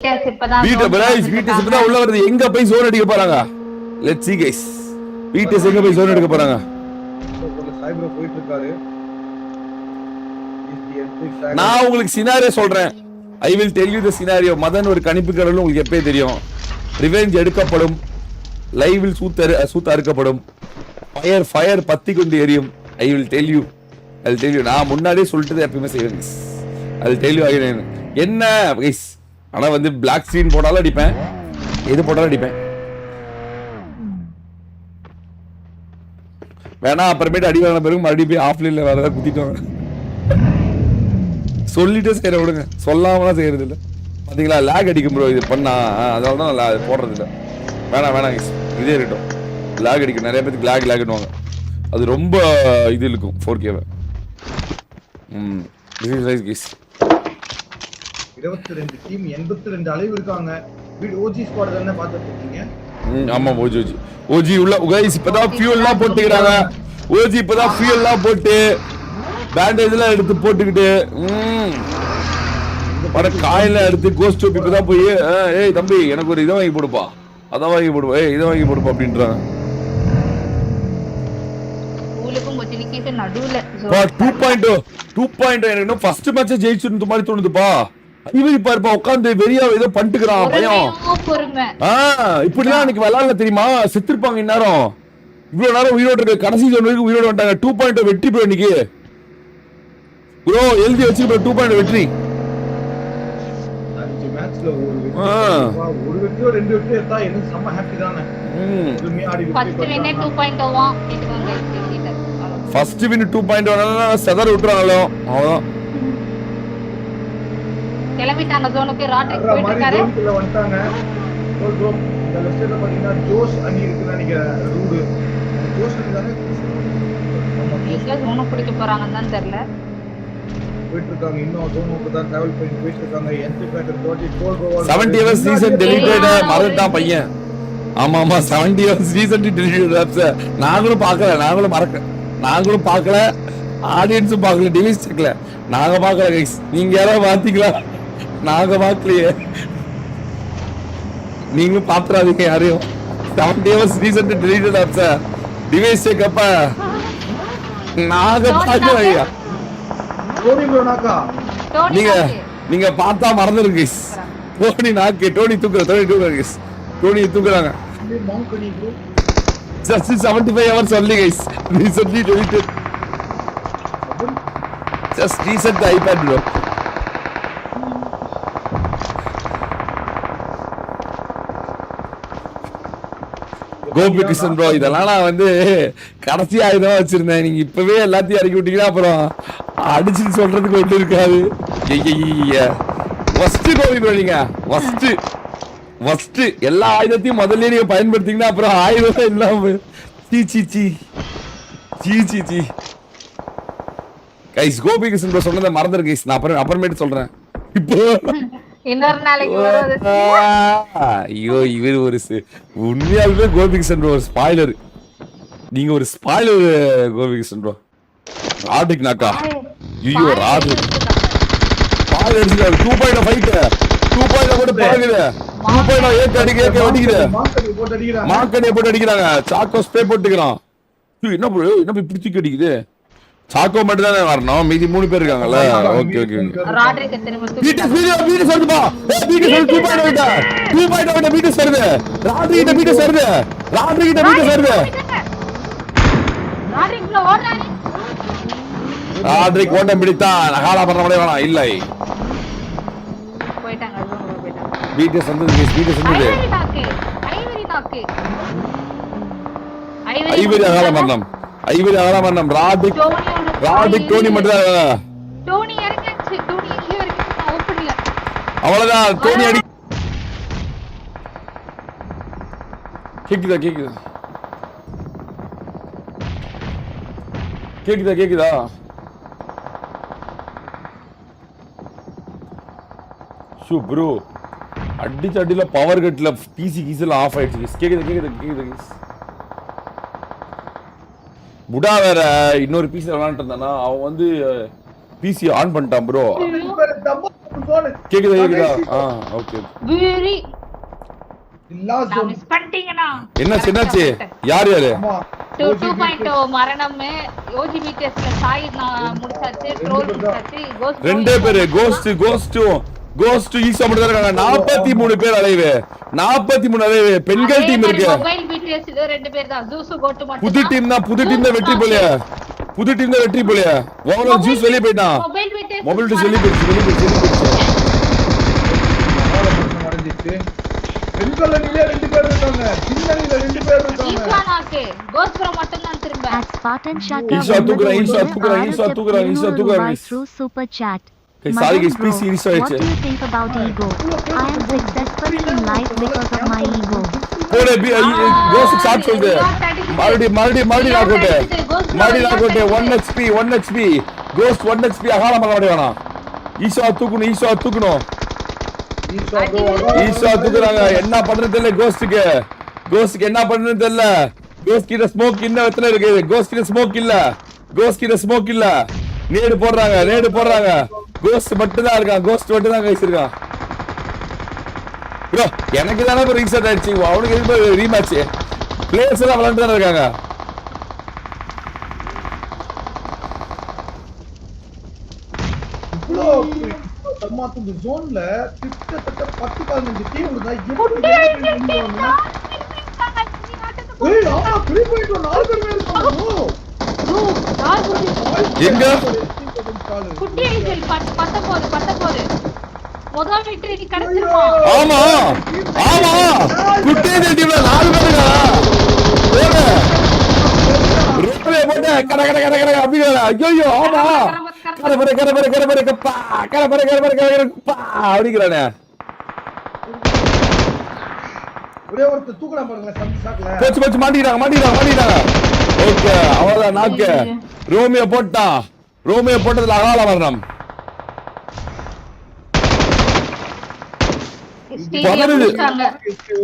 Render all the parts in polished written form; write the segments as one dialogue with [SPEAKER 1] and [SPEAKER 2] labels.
[SPEAKER 1] இப்பதான் உள்ள வருது. எங்க போய் சோன் அடிக்க போறாங்க? Let's see guys. வீட்டஸ் எங்க போய் சோன் அடிக்க போறாங்க?
[SPEAKER 2] சைப்ரோ போயிட்டு இருக்காரு.
[SPEAKER 1] நான் உங்களுக்கு சினாரியோ சொல்றேன். I will tell you the scenario. Madan ஒரு கணிப்பு கடல் உங்களுக்கு எப்பவே தெரியும். ரிவெஞ்ச் எடுக்கப்படும். லைவில் சூத்த அறுக்கப்படும். ஃபயர் பத்தி கொண்டு எரியும். I will tell you. நான் முன்னாடியே சொல்லிட்டு எப்பயுமே செய்வேன். I will tell you again. என்ன guys? ஆனா வந்து பிளாக் ஸ்கிரீன் போட்டாலும் அடிப்பேன், எது போட்டாலும் அடிப்பேன். வேணா அப்புறமேட்டு அடி வாங்கின பிறகு மறுபடியும் போய் ஆஃப்லைன்ல வேற ஏதாவது குத்திட்டோம். சொல்லிட்டே செய்யற விடுங்க, சொல்லாமலாம் செய்யறது இல்லை. பாத்தீங்களா லேக் அடிக்கும் ப்ரோ இது பண்ணா, அதனால தான் நான் போடுறது இல்லை. வேணாம் இதே இருக்கட்டும். லேக் அடிக்கும், நிறைய பேருக்கு லேக்னுவாங்க. அது ரொம்ப இது இருக்கும் 4K.
[SPEAKER 2] 22 டீம் 82 அளவு இருக்காங்க. ஓஜி ஸ்குவாட் தான பாத்துட்டு இருக்கீங்க?
[SPEAKER 1] ஆமா ஓஜி உள்ள गाइस இப்பதான் ஃபியூல்லாம் போட்டுக்கறாங்க. ஓஜி இப்பதான் ஃபியூல்லாம் போட்டு பேண்டேஜ்லாம் எடுத்து போட்டுக்கிட்டு பட காயில எடுத்து கோஸ்ட் டோப் இப்பதான் போய் ஏய் தம்பி எனக்கு ஒரு இத வாங்கி போடுப்பா, அத வாங்கி போடுப்பா, ஏய் இத வாங்கி போடுப்பா அப்படின்றாங்க.
[SPEAKER 3] உங்களுக்கு மொத்தினிக்கு நடுவுல
[SPEAKER 1] 2.0 எனக்கு இன்னும் ஃபர்ஸ்ட் மேட்ச் ஜெயிச்சிருந்த மாதிரி தோணுதுப்பா. இவரு பாருப்பா உட்கார்ந்து வெறியா ஏதோ பண்ணிட்டுக்கிறான் பையன். இப்படிலாம் எனக்கு விளையாடல தெரியுமா? செத்துருப்பாங்க இந்நேரம். இவ்வளவு நேரம் உயிரோடு இருக்க கடைசி ஜோன் வரைக்கும் உயிரோடு வந்துட்டாங்க. 2.0 வெற்றி ப்ரோ இன்னைக்கு. ப்ரோ எழுதி வச்சிருப்ப 2.0 வெற்றி.
[SPEAKER 2] 5 மேட்ச்ல ஒரு வெற்றியோ 2 வெற்றியோ எடுத்தா எனக்கு செம்ம ஹாப்பி தானே.
[SPEAKER 3] ஃபர்ஸ்ட் வின் 2.0
[SPEAKER 1] ஃபர்ஸ்ட் வின் 2.0 செதற விட்டுறாங்களோ அவ்வளவுதான்.
[SPEAKER 3] கிளம்பிட்டாங்க ஜோனுக்கு. ராட்ரிக் போயிட்டு இருக்காரு.
[SPEAKER 2] ஜோனுக்குள்ள வந்துட்டாங்க. ப்ரோ இந்த லெஃப்ட்ல பாத்தீங்கன்னா ஜோஷ் அணி இருக்குன்னு நினைக்கிறேன். ரூட் ஜோஷ் அணி தானே.
[SPEAKER 3] எங்க ஜோன் பிடிக்க போறாங்கன்னு தான் தெரியல.
[SPEAKER 2] போயிட்டு இருக்காங்க. இன்னும் ஜோனுக்கு தான் டிராவல் பண்ணி போயிட்டு இருக்காங்க. என்ட்ரி பேக்கர்
[SPEAKER 1] 70 hours சீசன் டெலிட்டட் மறந்துட்டான் பையன். ஆமா 70 hours சீசன் டெலிட்டட். நாங்களும் பார்க்கல, ஆடியன்ஸும் பார்க்கல, டிவைஸ் செக்ல நாங்க பார்க்கல गाइस. நீங்க யாராவது பாத்தீங்களா? நாங்க பார்க்கலையே. நீங்க பாத்துறாதீங்க யாரையும். 70 hours season deleted apps device check அப்ப நாங்க பார்க்கலையா?
[SPEAKER 2] டோனி ப்ரோ நாக்கா
[SPEAKER 1] நீங்க பார்த்தா மறந்துருங்க गाइस. டோனி தூக்குறாங்க गाइस. டோனி தூக்குறாங்க.
[SPEAKER 2] மாங்கனி bro
[SPEAKER 1] just 75 hours only guys. Recently deleted. Just reset the iPad bro. Gopi Krishnan bro இதெல்லாம் நான் வந்து கடைசி ஆயுதமா வச்சிருந்தேன். நீங்க இப்பவே எல்லாத்தையும் இறக்கி விட்டீங்கன்னா அப்புறம் அடிச்சுன்னு சொல்றதுக்கு ஒன்று இருக்காது. ஃபர்ஸ்ட் கோபி ப்ரோ நீங்க ஃபர்ஸ்ட் எல்லா ஆயுதத்தையும் முதல்ல நீங்க பயன்படுத்திங்கன்னா அப்புறம் ஆயுதம் இல்லாம சீ கைஸ் கோபி கிருஷ்ணன் ப்ரோ சொன்னதை மறந்துரு கைஸ். நான் அப்புறமேட்டு சொல்றேன். இப்போ
[SPEAKER 3] இன்னொரு நாளைக்கு வருது.
[SPEAKER 1] ஐயோ இவர் ஒரு உண்மையாலுமே கோபி கிருஷ்ணன் ப்ரோ ஒரு ஸ்பாயிலர். நீங்க ஒரு spoiler Gopi Krishnan bro. Rodrick நாக்கா ஐயோ ராட்ரிக் பால் அடிச்சுட்டாரு. 2.0 ஃபைட் 2.0 போட்டு பாக்குது. 2.0 ஏக்க அடிக்குது. மாக்கடியை போட்டு அடிக்கிறாங்க. சாக்கோ ஸ்ப்ரே போட்டுக்கிறான். என்ன ப்ரோ என்ன இப்படி தூக்கி அடிக்குது? சாக்கோ மட்டும் தானே வரணும், மீதி 3 பேர் இருக்காங்கல்ல. ஓகே
[SPEAKER 3] ராட்ரிக் திரும்ப
[SPEAKER 1] வீட்டு சொல்லுப்பா. வீட்டு சொல்லு 2.0 வீட்டு சொல்லுது. ராட்ரிக் வீட்டு சொல்லுது. ராட்ரிக் ஓட்டம் பிடித்தான். ஹாலா பண்ண வேணாம் இல்லை
[SPEAKER 3] போயிட்டாங்க.
[SPEAKER 1] வீட்டு சொந்தது ஐவரி அகால மரணம். ராட்ரிக் டோனி மட்டும்
[SPEAKER 3] டோனி இறங்கிச்சு. டோனி எங்க இருக்கு ஓபன்ல.
[SPEAKER 1] அவ்வளவுதான். டோனி அடி கேக்குதா ஷூ ப்ரோ அடில பவர் கட்ல பிசி கீஸ்ல ஆஃப் ஆயிடுச்சு. கேக்குது புடா வேற இன்னொரு பீஸ் விளையாண்டு இருந்தானா அவன் வந்து பிசி ஆன் பண்ணிட்டான் ப்ரோ.
[SPEAKER 2] zone.
[SPEAKER 1] கேக்குதா okay
[SPEAKER 3] very
[SPEAKER 2] last zone.
[SPEAKER 3] Miss பண்ணிட்டீங்கனா
[SPEAKER 1] என்னாச்சு யார்
[SPEAKER 2] ஆமா
[SPEAKER 3] 2.0 மரணம் ஓஜி பிடிஎஸ்ல சாய் நான் முடிச்சாச்சு ட்ரோல் முடிச்சாச்சு
[SPEAKER 1] ரெண்டே பேரு கோஸ்ட் ஈஸா மட்டும் தான் இருக்காங்க 43 பேர் அலைவே 43 அலைவே பெண்கள் டீம் இருக்கு
[SPEAKER 3] மொபைல் பிடிஎஸ்ல ரெண்டு பேர் தான் ஜூஸ் கோட் மட்டும்
[SPEAKER 1] புது டீம் தான் வெற்றி போலையா ஓவரால் ஜூஸ் வெளிய போய்ட்டான் மொபைல் டு வெளிய போயிடுச்சு
[SPEAKER 2] மறைஞ்சிச்சு பெண்கள் அணியிலே 2 பேர் இருக்காங்க சின்ன அணியில 2 பேர் இருக்காங்க
[SPEAKER 3] ஈஸ்வானாக்கு கோஸ்ட் ப்ரோ மட்டும் தான் திரும்ப
[SPEAKER 4] Spartan Shaka
[SPEAKER 1] ஈஸா தூக்குறாங்க
[SPEAKER 4] through super chat.
[SPEAKER 1] Sorry guys please serious
[SPEAKER 4] What
[SPEAKER 1] ஆயிடுச்சு
[SPEAKER 4] do you think about ego? I am successful in life because of my ego.
[SPEAKER 1] போடே கோஸ்ட் ஷாட் சொல்லுது மறுபடி நான் கோட்டே 1 HP கோஸ்ட் 1 HP அகால மகடி வேணாம் ஈஸா தூக்கணும் ஈஸா தூக்குறாங்க என்ன பண்றது தெரியல கோஸ்ட்க்கு என்ன பண்றது தெரியல கோஸ்ட் கிட்ட ஸ்மோக் இன்ன வெத்தல இருக்கு கோஸ்ட் கிட்ட ஸ்மோக் இல்ல நேடு போடுறாங்க கோஸ்ட் மட்டும் தான் இருக்கான் கைஸ் இருக்கான் ப்ரோ எனக்கு தானே ஒரு ரீசெட் ஆயிடுச்சு அவனுக்கு எதுக்கு ரீமேட்ச் பிளேயர்ஸ் எல்லாம் விளையாண்டு தானே இருக்காங்க
[SPEAKER 2] தம்மாத்து ஜோன்ல கிட்டத்தட்ட 10-15 டீம் இருந்தா எப்படி ஆமா 3.1 4 பேர் இருக்காங்க
[SPEAKER 3] ப்ரோ யார்
[SPEAKER 1] எங்க
[SPEAKER 3] குட்டி ஐசல் 19 முதல் வெற்றி கிடைச்சிருமா
[SPEAKER 1] ஆமா குட்டி ஐசல் டீம்ல 4 பேர் இருக்காங்க ரோட்ல போட்டு கட அப்படிங்கற ஐயோ ஆமா கர கப்பா அப்படிங்கறானே
[SPEAKER 2] ஒரே ஒருத்த தூக்குறான் பாருங்க சந்தி சாக்ல
[SPEAKER 1] போச்சு மாட்டிட்டாங்க ஓகே அவ்வளவுதான் நாக்கு ரோமியோ போட்டதுல அகால மரணம்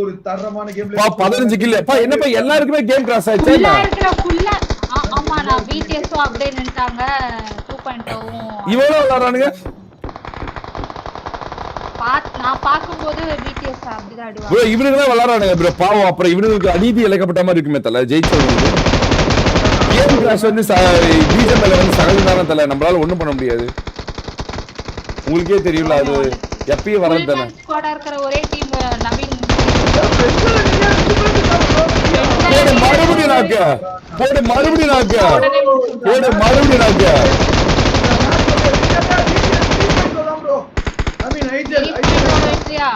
[SPEAKER 2] ஒரு தரமான கேம்ல
[SPEAKER 1] 15 கில் என்னப்பா எல்லாருக்குமே கேம் கிராஸ் ஆயிடுச்சு
[SPEAKER 3] ஆமா நான் பிடிஎஸ் அப்படியே நின்னுட்டாங்க 2.0
[SPEAKER 1] இவளோ விளையாடுறானுங்க
[SPEAKER 3] நான் பாக்கும்போது பிடிஎஸ் அப்படிதான் ஆடுவாங்க
[SPEAKER 1] ப்ரோ இவனுங்க தான் விளையாடுறானுங்க ப்ரோ பாவம் அப்புறம் இவனுக்கு அநீதி இழைக்கப்பட்ட மாதிரி இருக்குமே தல ஜெயிச்சவங்க கேம் கிராஷ் வந்து பிஜிஎம்ல வந்து சகஜம் தானே தல நம்மளால ஒண்ணும் பண்ண முடியாது உங்களுக்கே தெரியும்ல அது எப்பயும் வரது தானே
[SPEAKER 3] ஸ்குவாடா இருக்கிற ஒரே டீம் நவீன்
[SPEAKER 1] மறுபடியும் நாக்கு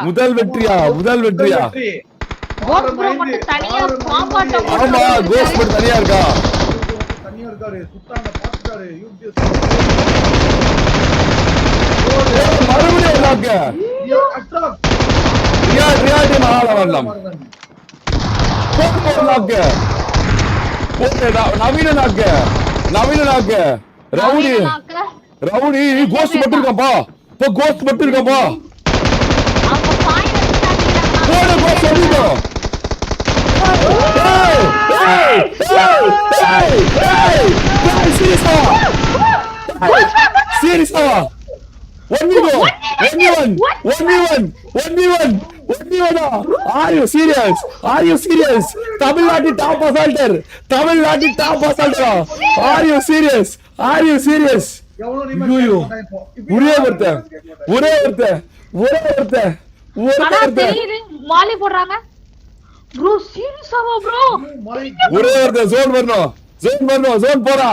[SPEAKER 1] முதல் வெற்றியா
[SPEAKER 3] கோஸ்ட் ப்ரோ மட்டும் தனியா காம்பாட்ட
[SPEAKER 1] ஆமா கோஸ்ட் மட்டும் தனியா இருக்காரு சுத்தாங்க பாத்துட்டாரு மறுபடியும் நாக்கு ரியாடி மகால வரலாம் நவீன நாக்கு ரவுடி கோஸ்ட் மட்டும் இருக்காப்பா
[SPEAKER 3] அவங்க பாயிண்ட்
[SPEAKER 1] போடு கோஸ்ட் அடிங்க சீரியஸா 1v1 Are you serious? Tamil top assaulter. Are you serious? ஐயோ ஒரே ஒருத்தன்
[SPEAKER 3] மாலி போடுறாங்க ப்ரோ சீரியஸாவா ப்ரோ
[SPEAKER 1] ஒரே ஒருத்தன் ஜோன் வரணும் ஜோன் போறா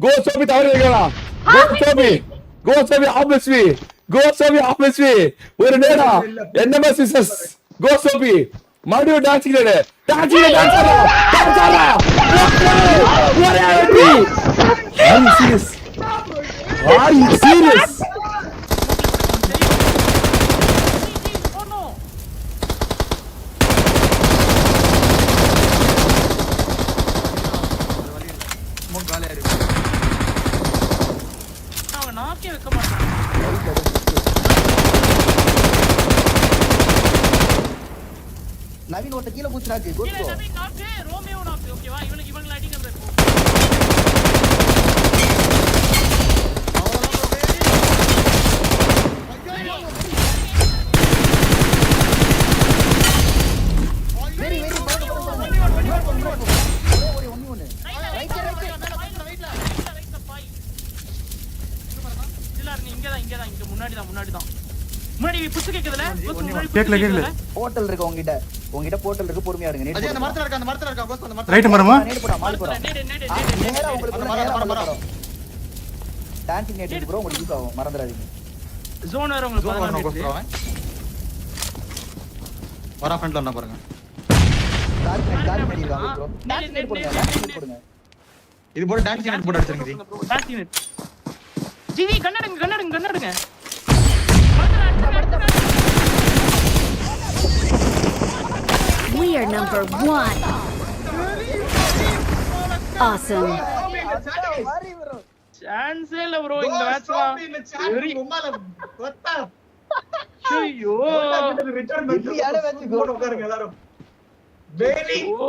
[SPEAKER 1] கோ சோபி தவறி வைக்கலாம் கோ சோபி ஆப்வியஸ்லி ஒரு நேரா என்னமா சிசஸ் கோ சோபி மறுபடியும் டான்சிங் ஆடா ஒரே வெற்றி Are you serious?
[SPEAKER 5] நவீன் ஒருத்த கீழ குதிச்சாக்கு குட் கோ நவீன் நாக்கு ரோமியோ நாக்கு ஓகேவா இவனுக்கு அடிங்க ப்ரோ புஷ் கேக்குதுல
[SPEAKER 6] கேக்கல
[SPEAKER 7] போர்ட்டல் இருக்கு உங்ககிட்ட போர்ட்டல் இருக்கு பொறுமையா இருங்க
[SPEAKER 5] அஜய் அந்த மரத்துல இருக்க கோஸ்ட் அந்த மரத்துல
[SPEAKER 6] ரைட் மரமா
[SPEAKER 7] நேடு போடா மால் போடா
[SPEAKER 5] நேடு
[SPEAKER 7] நேரா உங்களுக்கு
[SPEAKER 5] அந்த
[SPEAKER 7] நேரா
[SPEAKER 5] மரம்
[SPEAKER 7] வரும் டான்சிங் நேட் ப்ரோ உங்களுக்கு யூஸ் ஆகும் மறந்துடாதீங்க
[SPEAKER 5] ஜோன் வர உங்களுக்கு
[SPEAKER 8] வரணும் கோஸ்ட் அவன் வரா ஃப்ரண்ட்ல வந்தா பாருங்க
[SPEAKER 7] டார்க் பண்ணிருக்காங்க ப்ரோ டான்சிங் நேட் போடுங்க
[SPEAKER 8] இது போல டான்ஸ் நெட் போட்டு அடிச்சிருங்க
[SPEAKER 5] ஜிவி கண்ணடுங்க
[SPEAKER 9] We are number 1. Awesome.
[SPEAKER 7] மாறி ப்ரோ
[SPEAKER 5] சான்ஸே இல்ல ப்ரோ இந்த மேட்ச்லாம் ஐயோ
[SPEAKER 7] எப்படியான மேட்ச் ப்ரோ
[SPEAKER 2] உட்காருங்க எல்லாரும். Very
[SPEAKER 5] ஓ